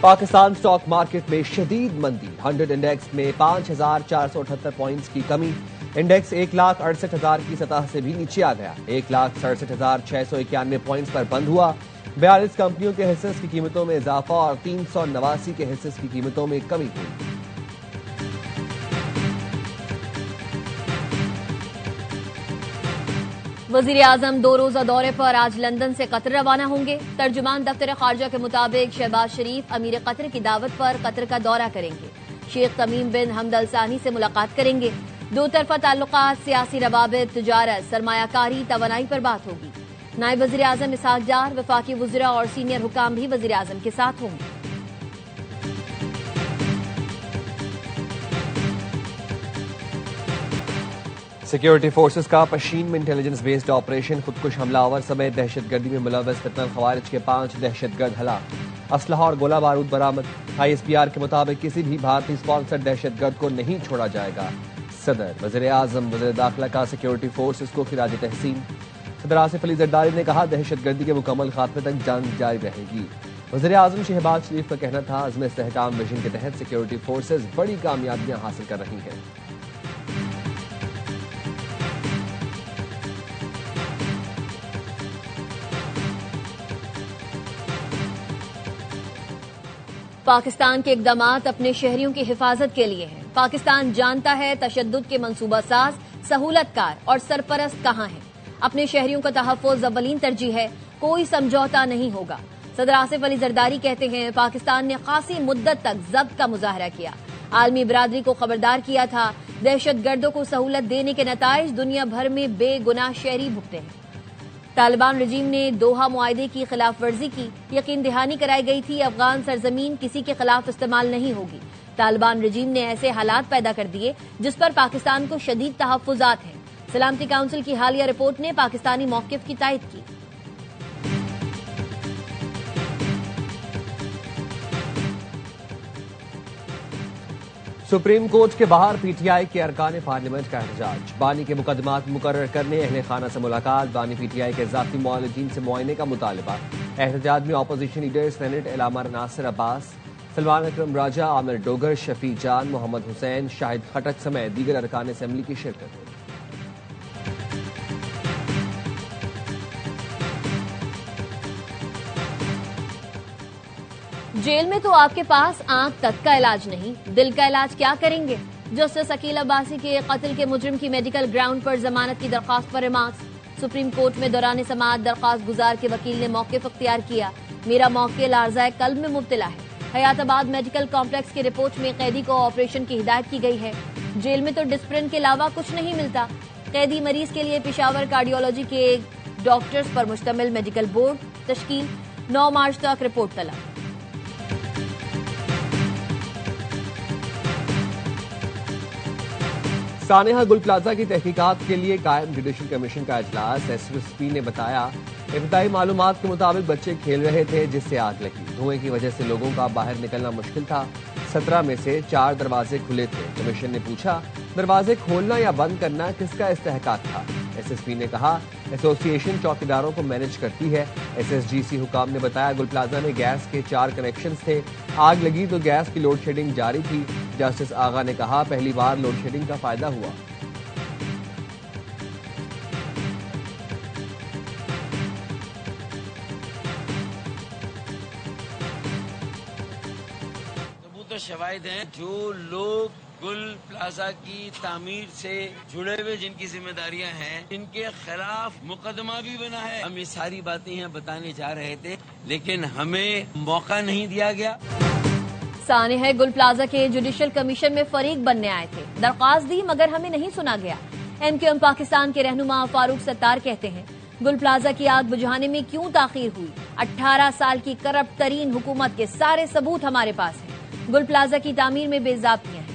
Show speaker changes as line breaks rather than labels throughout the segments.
Pakistan stock market में शदीद मंदी, 100 इंडेक्स में 5,478 पॉइंट्स की कमी। इंडेक्स 1,68,000 की सतह से भी नीचे आ गया। 1,67,691 पॉइंट्स पर बंद हुआ। 42 कंपनियों के हिस्से की कीमतों में इजाफा और 389 के हिस्से की कीमतों में कमी हुई।
वजीर आजम 2 रोजा दौरे पर आज लंदन से कतर रवाना होंगे। तर्जुमान दफ्तर खारजा के मुताबिक शहबाज शरीफ अमीर कतर की दावत पर कतर का दौरा करेंगे। शेख तमीम बिन हमद अल सानी से मुलाकात करेंगे। दो तरफा ताल्लुकात, सियासी रवाबित, तिजारत, सरमायाकारी, तवानाई पर बात होगी। नायब वजीर आजम इसहाक डार, वफाकी वज़रा और सीनियर हुकाम भी वजीर आजम के साथ होंगे।
सिक्योरिटी फोर्सेस का पशीन में इंटेलिजेंस बेस्ड ऑपरेशन, खुदकुश हमलावर समेत दहशतगर्दी में मुलव्वस फितनल खवारिज के 5 दहशतगर्द हलाक। असलहा और गोला बारूद बरामद। ISPR के मुताबिक किसी भी भारतीय स्पॉन्सर्ड दहशतगर्द को नहीं छोड़ा जाएगा। सदर, वज़ीर आज़म, वज़ीर दाखिला का सिक्योरिटी फोर्सेस को खिराज तहसीन। सदर आसिफ अली जरदारी ने कहा, दहशतगर्दी के मुकम्मल खात्मे तक जंग जारी रहेगी। वज़ीर आज़म शहबाज शरीफ का कहना था, अज़्म इस्तेहकाम विजन के तहत सिक्योरिटी फोर्सेस बड़ी कामयाबियां हासिल कर रही हैं।
पाकिस्तान के इक़दामात अपने शहरियों की हिफाजत के लिए हैं। पाकिस्तान जानता है तशद्दुद के मंसूबा साज, सहूलतकार और सरपरस्त कहां हैं। अपने शहरियों का तहफ़्फ़ुज़ अव्वलीन तरजीह है, कोई समझौता नहीं होगा। सदर आसिफ अली जरदारी कहते हैं, पाकिस्तान ने खासी मुद्दत तक ज़ब्त का मुजाहरा किया, आलमी बरादरी को खबरदार किया था। दहशतगर्दों को सहूलत देने के नताइज दुनिया भर में बेगुनाह शहरी भुगते हैं। तालिबान रजीम ने दोहा मुआहदे की खिलाफ वर्जी की, यकीन दहानी कराई गई थी अफगान सरजमीन किसी के खिलाफ इस्तेमाल नहीं होगी। तालिबान रजीम ने ऐसे हालात पैदा कर दिए जिस पर पाकिस्तान को शदीद तहफ़्फ़ुज़ात हैं। सलामती काउंसिल की हालिया रिपोर्ट ने पाकिस्तानी मौक़िफ़ की तायद की।
सुप्रीम कोर्ट के बाहर PTI के अरकान पार्लियामेंट का एहतजाज। बानी के मुकदमात मुकर्रर करने, अहले खाना से मुलाकात, बानी PTI के ज़ाती मुआलिजीन से मुआयने का मुतालबा। एहतजाज में opposition leader senate Allama Nasir Abbas, Salman Akram Raja, Amir Dogar, Shafi Jan, Mohammad Hussain, Shahid खटक समेत दीगर अरकान असेंबली की शिरकत।
जेल में तो आपके पास आंख तक का इलाज नहीं, दिल का इलाज क्या करेंगे? जस्टिस अकील अब्बासी के कत्ल के मुजरिम की मेडिकल ग्राउंड पर जमानत की दरख्वास्त पर रिमार्क्स। सुप्रीम कोर्ट में दौरान समाअत दरख्वास्त गुजार के वकील ने मौक़िफ़ अख्तियार किया। मेरा मौक़िफ़ आर्ज़ाए कल्ब में मुब्तला है। हयाताबाद मेडिकल कॉम्प्लेक्स की रिपोर्ट में कैदी को ऑपरेशन की हिदायत की गई है। जेल में तो डिस्प्रिन के अलावा कुछ नहीं मिलता। कैदी मरीज के लिए पेशावर कार्डियोलॉजी के डॉक्टर्स पर मुश्तमिल मेडिकल बोर्ड तश्कील। 9 मार्च तक रिपोर्ट तलब।
सानेहा गुल प्लाजा की तहकीकात के लिए कायम जुडिशल कमीशन का इजलास। SSP ने बताया, इब्तदाई मालूमात के मुताबिक बच्चे खेल रहे थे जिससे आग लगी। धुएं की वजह से लोगों का बाहर निकलना मुश्किल था। 17 में से 4 दरवाजे खुले थे। कमीशन ने पूछा, दरवाजे खोलना या बंद करना किसका इस्तेहकाक था? SSP ने कहा, एसोसिएशन चौकीदारों को मैनेज करती है। SSGC हुकाम ने बताया, गुल प्लाजा में गैस के 4 कनेक्शन थे। आग लगी तो गैस की लोड शेडिंग जारी थी। जस्टिस आगा ने कहा, पहली बार लोड शेडिंग का फायदा हुआ।
तो शवाहिद हैं जो लोग गुल प्लाजा की तामीर से जुड़े हुए जिनकी जिम्मेदारियां हैं, इनके खिलाफ मुकदमा भी बना है। हम ये सारी बातें यहाँ बताने जा रहे थे, लेकिन हमें मौका नहीं दिया गया।
सानेहा गुल प्लाजा के जुडिशल कमीशन में फरीक बनने आए थे, दरख्वास्त दी मगर हमें नहीं सुना गया। MQM पाकिस्तान के रहनुमा फारूक सत्तार कहते हैं, गुल प्लाजा की आग बुझाने में क्यों ताखीर हुई? 18 साल की करप्ट तरीन हुकूमत के सारे सबूत हमारे पास हैं। गुल प्लाजा की तामीर में बेज़ाब्तियां हैं।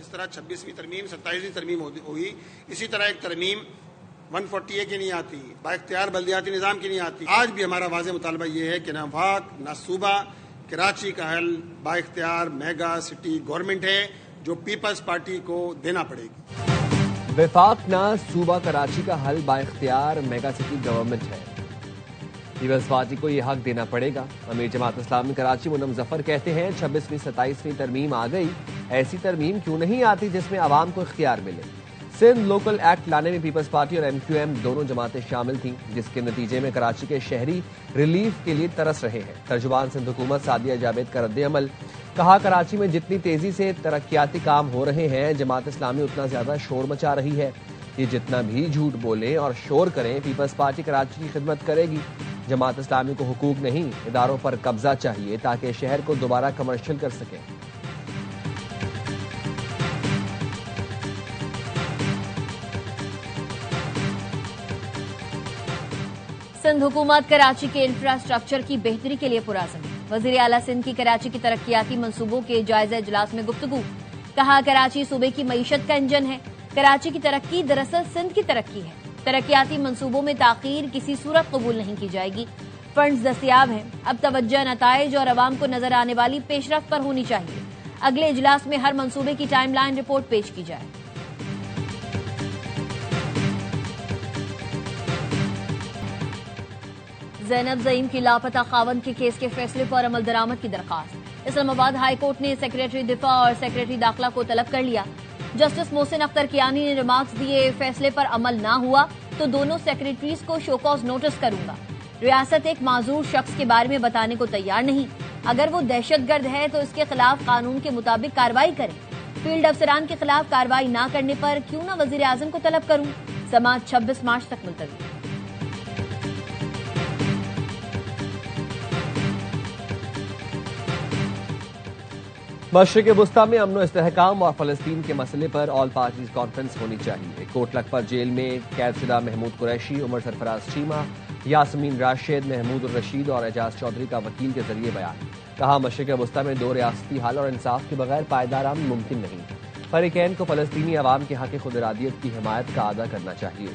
इस तरह 26वीं तरमीम 27वीं तरमीम हुई, इसी तरह एक तरमीम 140A की नहीं आती, बाइख्तियार बल्दियाती निज़ाम की नहीं आती। आज भी हमारा वाज़ेह मुतालबा ये है कि ना वफाक ना सूबा, कराची का हल बाइख्तियार मेगा सिटी गवर्नमेंट है, जो पीपल्स पार्टी को देना पड़ेगी।
विफाक ना सूबा कराची का हल बाइख्तियार मेगा सिटी गवर्नमेंट है। पीपल्स पार्टी को यह हक देना पड़ेगा। अमीर जमात इस्लामी कराची मुनम जफर कहते हैं 26वीं 27वीं तरमीम आ गई, ऐसी तरमीम क्यों नहीं आती जिसमें आवाम को इख्तियार मिले। सिंध लोकल एक्ट लाने में पीपल्स पार्टी और MQM दोनों जमातें शामिल थीं, जिसके नतीजे में कराची के शहरी रिलीफ के लिए तरस रहे हैं। तर्जुमान सिंध हुकूमत सादिया जावेद का रद्द-ए-अमल, कहा कराची में जितनी तेजी से तरक्याती काम हो रहे हैं जमात इस्लामी उतना ज्यादा शोर मचा रही है। ये जितना भी झूठ बोलें और शोर करें, पीपल्स पार्टी कराची की खिदमत करेगी। जमात इस्लामी को हुकूक नहीं, इदारों पर कब्जा चाहिए ताकि शहर को दोबारा कमर्शियल कर सके।
सिंध हुकूमत कराची के इंफ्रास्ट्रक्चर की बेहतरी के लिए पुरअज़्म है। वज़ीर आला सिंध की कराची की तरक्याती मंसूबों के जायजा इजलास में गुफ्तगू, कहा कराची सूबे की मईशत का इंजन है। कराची की तरक्की दरअसल सिंध की तरक्की है। तरक्याती मंसूबों में ताखीर किसी सूरत कबूल नहीं की जाएगी। फंड्स दस्तियाब हैं, अब तवज्जो नताइज और अवाम को नजर आने वाली पेशरफ्त पर होनी चाहिए। अगले इजलास में हर मंसूबे की टाइमलाइन रिपोर्ट पेश की जाए। ज़ैनब ज़ईम की लापता खावंद के केस के फैसले पर अमल दरामद की दरखास्त। इस्लामाबाद हाई कोर्ट ने सेक्रेटरी दिफा और सेक्रेटरी दाखिला को तलब कर लिया। जस्टिस मोहसिन अख्तर कियानी ने रिमार्क्स दिए, फैसले पर अमल ना हुआ तो दोनों सेक्रेटरीज को शोकॉज नोटिस करूंगा। रियासत एक माजूर शख्स के बारे में बताने को तैयार नहीं। अगर वो दहशतगर्द है तो इसके खिलाफ कानून के मुताबिक कार्रवाई करें। फील्ड अफसरान के खिलाफ कार्रवाई ना करने पर क्यों न वजीर आजम को तलब करूं। समाअत 26 मार्च तक मुलतवी।
मशरिक वस्ता में अमन इस्तेहकाम और फलस्तीन के मसले पर ऑल पार्टीज कॉन्फ्रेंस होनी चाहिए। कोट लखपत जेल में कैदशुदा महमूद कुरैशी, उमर सरफराज चीमा, यासमीन राशिद, महमूद रशीद और एजाज चौधरी का वकील के जरिए बयान। कहा मशरिक वस्ता में दो रियासती हल और इंसाफ के बगैर पायदार अमन मुमकिन नहीं। फरीकैन को फलस्तीनी अवाम के हक खुद इरादियत की हिमायत का अदा करना चाहिए।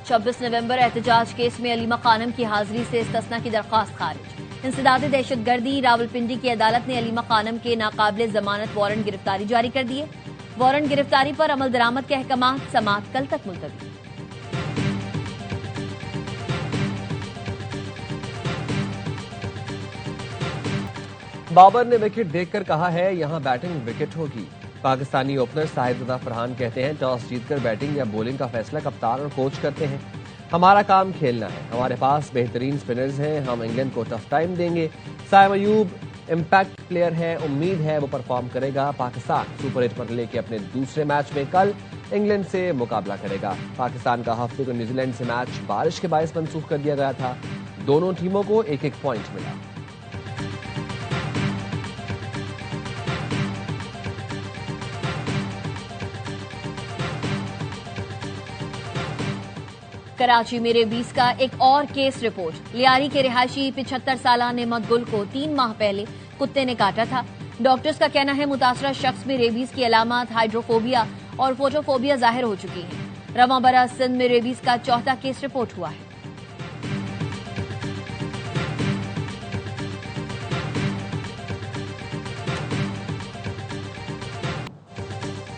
26 नवंबर एहतजाज केस में अलीमा खानम की हाजिरी से इस्तिस्ना की दरख्वास्त खारिज। इंसदाद दहशतगर्दी रावलपिंडी की अदालत ने अलीमा खानम के नाकाबिल जमानत वारंट गिरफ्तारी जारी कर दिए। वारंट गिरफ्तारी पर अमल दरामद के अहकाम समाअत कल तक मुलतवी।
बाबर ने विकेट देखकर कहा है यहां बैटिंग विकेट होगी। पाकिस्तानी ओपनर साहिद फरहान कहते हैं टॉस जीतकर बैटिंग या बॉलिंग का फैसला कप्तान और कोच करते हैं। हमारा काम खेलना है, हमारे पास बेहतरीन स्पिनर्स हैं, हम इंग्लैंड को टफ टाइम देंगे। साइम अयूब इम्पैक्ट प्लेयर है, उम्मीद है वो परफॉर्म करेगा। पाकिस्तान सुपर 8 पर लेके अपने दूसरे मैच में कल इंग्लैंड से मुकाबला करेगा। पाकिस्तान का हफ्ते को न्यूजीलैंड से मैच बारिश के बायस मंसूख कर दिया गया था। दोनों टीमों को एक एक पॉइंट मिला।
कराची में रेबीज का एक और केस रिपोर्ट। लियारी के रिहायशी 75 साल नेमत गुल को 3 माह पहले कुत्ते ने काटा था। डॉक्टर्स का कहना है मुतासरा शख्स में रेबीज की अलामत हाइड्रोफोबिया और फोटोफोबिया जाहिर हो चुकी है। रवां बरस सिंध में रेबीज का चौथा केस रिपोर्ट हुआ है।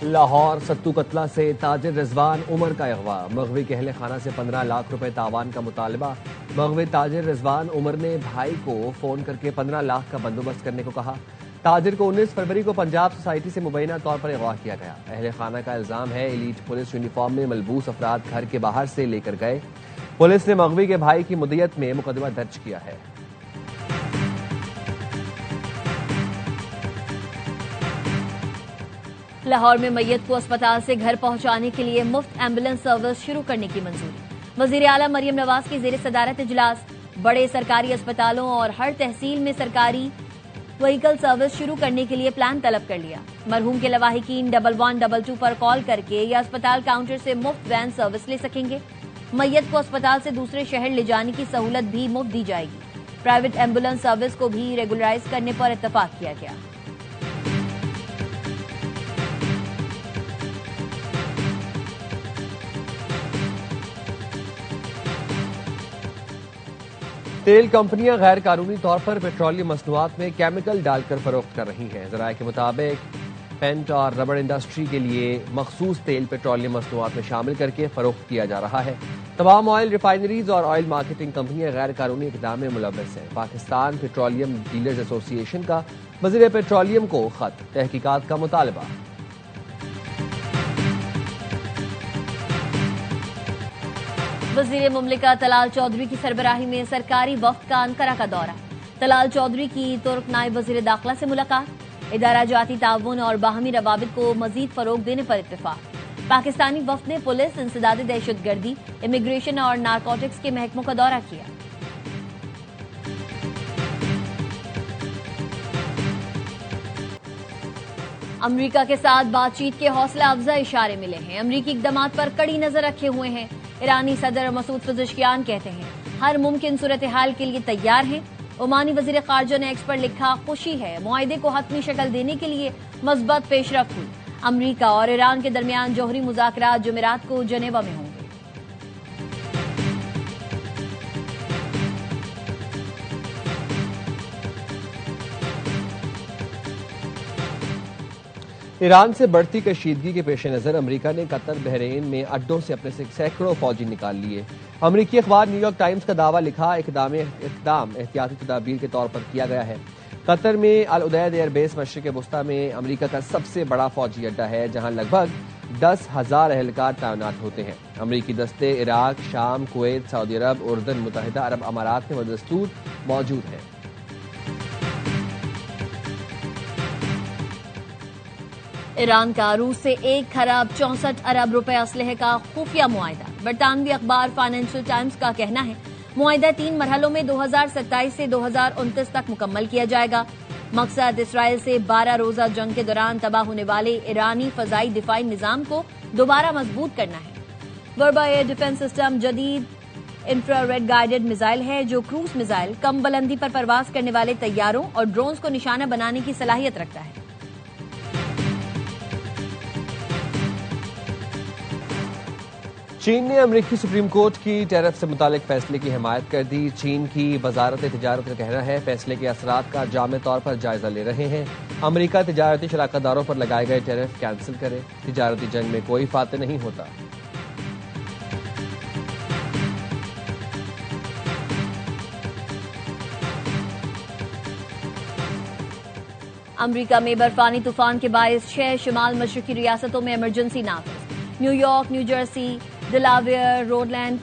लाहौर सत्तू कतला से ताजिर रिजवान उमर का अगवा। मगवी के अहले खाना से 15 लाख रुपए तावान का मुतालबा। मगवी ताजिर रिजवान उमर ने भाई को फोन करके 15 लाख का बंदोबस्त करने को कहा। ताजिर को 19 फरवरी को पंजाब सोसाइटी से मुबैना तौर पर अगवा किया गया। अहले खाना का इल्जाम है एलीट पुलिस यूनिफॉर्म में मलबूस अफराद घर के बाहर से लेकर गए। पुलिस ने मगवी के भाई की मुद्दत में मुकदमा दर्ज किया है।
लाहौर में मैयत को अस्पताल से घर पहुंचाने के लिए मुफ्त एम्बुलेंस सर्विस शुरू करने की मंजूरी। वजीर आला मरियम नवाज की जेर सदारत इजलास। बड़े सरकारी अस्पतालों और हर तहसील में सरकारी व्हीकल सर्विस शुरू करने के लिए प्लान तलब कर लिया। मरहूम के लवाहिकीन 1122 पर कॉल करके या अस्पताल काउंटर से मुफ्त वैन सर्विस ले सकेंगे। मैयत को अस्पताल से दूसरे शहर ले जाने की सहूलत भी मुफ्त दी जाएगी। प्राइवेट एम्बुलेंस सर्विस को भी रेगुलराइज करने पर इत्तफाक किया गया।
तेल कंपनियां गैर कानूनी तौर पर पेट्रोलियम मसनूआत में केमिकल डालकर फरोख्त कर रही हैं। जराये के मुताबिक पेंट और रबड़ इंडस्ट्री के लिए मखसूस तेल पेट्रोलियम मसनूआत में शामिल करके फरोख्त किया जा रहा है। तमाम ऑयल रिफाइनरीज और ऑयल मार्केटिंग कंपनियां गैर कानूनी इक़दाम में मुलव्वस हैं। पाकिस्तान पेट्रोलियम डीलर्स एसोसिएशन का वज़ीर पेट्रोलियम को खत, तहकीकात का मुतालबा।
वज़ीर मुमलिका तलाल चौधरी की सरबराही में सरकारी वफ्द का अंकारा का दौरा। तलाल चौधरी की तुर्क नायब वज़ीर दाखिला से मुलाकात। इदारा जाती ताउन और बाहमी रवाबित को मजीद फरोग देने पर इत्तेफाक। पाकिस्तानी वफ्द ने पुलिस, इंसदादी दहशतगर्दी, इमिग्रेशन और नारकोटिक्स के महकमों का दौरा किया। अमरीका के साथ बातचीत के हौसला अफजा इशारे मिले हैं। अमरीकी इक़दामात पर कड़ी नजर रखे हुए हैं। ईरानी सदर मसूद पज़ेश्कियान कहते हैं हर मुमकिन सूरत हाल के लिए तैयार हैं। ओमानी वजीर खारजा ने एक्स पर लिखा, खुशी है मुआहदे को हतमी शक्ल देने के लिए मस्बत पेशरफ्त हुई। अमरीका और ईरान के दरमियान जौहरी मुज़ाकरात जुमेरात को जनेवा में होंगे।
ईरान से बढ़ती कशीदगी के पेश नजर अमरीका ने कतर, बहरीन में अड्डों से अपने सैकड़ों फौजी निकाल लिए। अमरीकी अखबार न्यूयॉर्क टाइम्स का दावा लिखा, इकदाम एहतियाती तदाबीर के तौर पर किया गया है। कतर में अल उदैद एयरबेस मशरिक वस्ता में अमरीका का सबसे बड़ा फौजी अड्डा है, जहां लगभग 10,000 एहलकार तैनात होते हैं। अमरीकी दस्ते इराक, शाम, कुवैत, सऊदी अरब, उर्दन, मुत्तहिदा अरब अमारात में बदस्तूर मौजूद हैं।
ईरान का रूस से 1,64 अरब रुपए असलहे का खुफिया मुआहिदा। बरतानवी अखबार फाइनेंशियल टाइम्स का कहना है मुआहिदा 3 मरहलों में 2027 से 2029 तक मुकम्मल किया जाएगा। मकसद इसराइल से 12 रोजा जंग के दौरान तबाह होने वाले ईरानी फजाई दिफाई निजाम को दोबारा मजबूत करना है। वर्बा एयर डिफेंस सिस्टम जदीद इंफ्रारेड गाइडेड मिसाइल है, जो क्रूज मिसाइल, कम बुलंदी पर परवाज करने वाले तैयारों और ड्रोन्स को निशाना बनाने की सलाहियत रखता है।
चीन ने अमरीकी सुप्रीम कोर्ट की टैरिफ से मुतालिक फैसले की हिमायत कर दी। चीन की वजारत तिजारत का कहना है फैसले के असरात का जामे तौर पर जायजा ले रहे हैं। अमरीका तिजारती शराकतदारों पर लगाए गए टैरिफ कैंसिल करे। तिजारती जंग में कोई फाते नहीं होता।
अमरीका में बर्फानी तूफान के बायस 6 शुमाल मशरकी रियासतों में इमरजेंसी नाफिज। New York, New Jersey, Delaware, Rhode Island,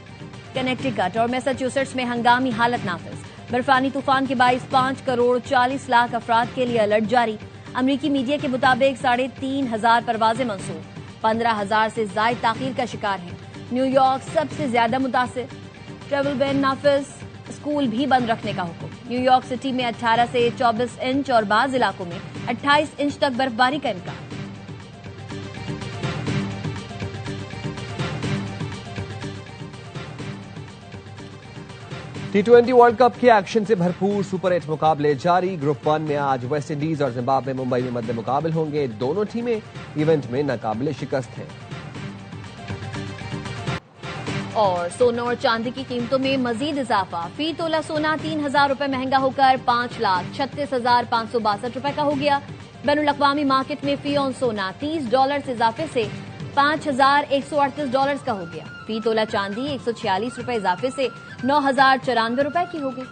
Connecticut और मैसाचुसेट्स में हंगामी हालत नाफिज। बर्फानी तूफान के बायस 5 करोड़ 40 लाख अफराद के लिए अलर्ट जारी। अमरीकी मीडिया के मुताबिक 3,500 परवाजें मंसूब, 15,000 से ज्यादा ताखीर का शिकार हैं। न्यूयॉर्क सबसे ज्यादा मुतासिर, ट्रेवल बैन नाफिज, स्कूल भी बंद रखने का हुक्म। न्यूयॉर्क सिटी में 18 से 24 इंच और बाज इलाकों में 28 इंच तक बर्फबारी का इम्कान।
T20 वर्ल्ड कप के एक्शन से भरपूर सुपर 8 मुकाबले जारी। ग्रुप 1 में आज वेस्ट इंडीज और जिम्बाब्वे मुंबई में मद्दे मुकाबल होंगे। दोनों टीमें इवेंट में नाकाबिले शिकस्त हैं।
और सोना और चांदी की कीमतों में मजीद इजाफा। फी तोला सोना 3,000 रुपए महंगा होकर $5,36,562 रुपए का हो गया। बैनुल अक़वामी मार्केट में फी ऑन सोना $30 से इजाफे से $5,138 का हो गया। फी तोला चांदी 146 रुपए इजाफे से 9,094 रुपए की हो गई।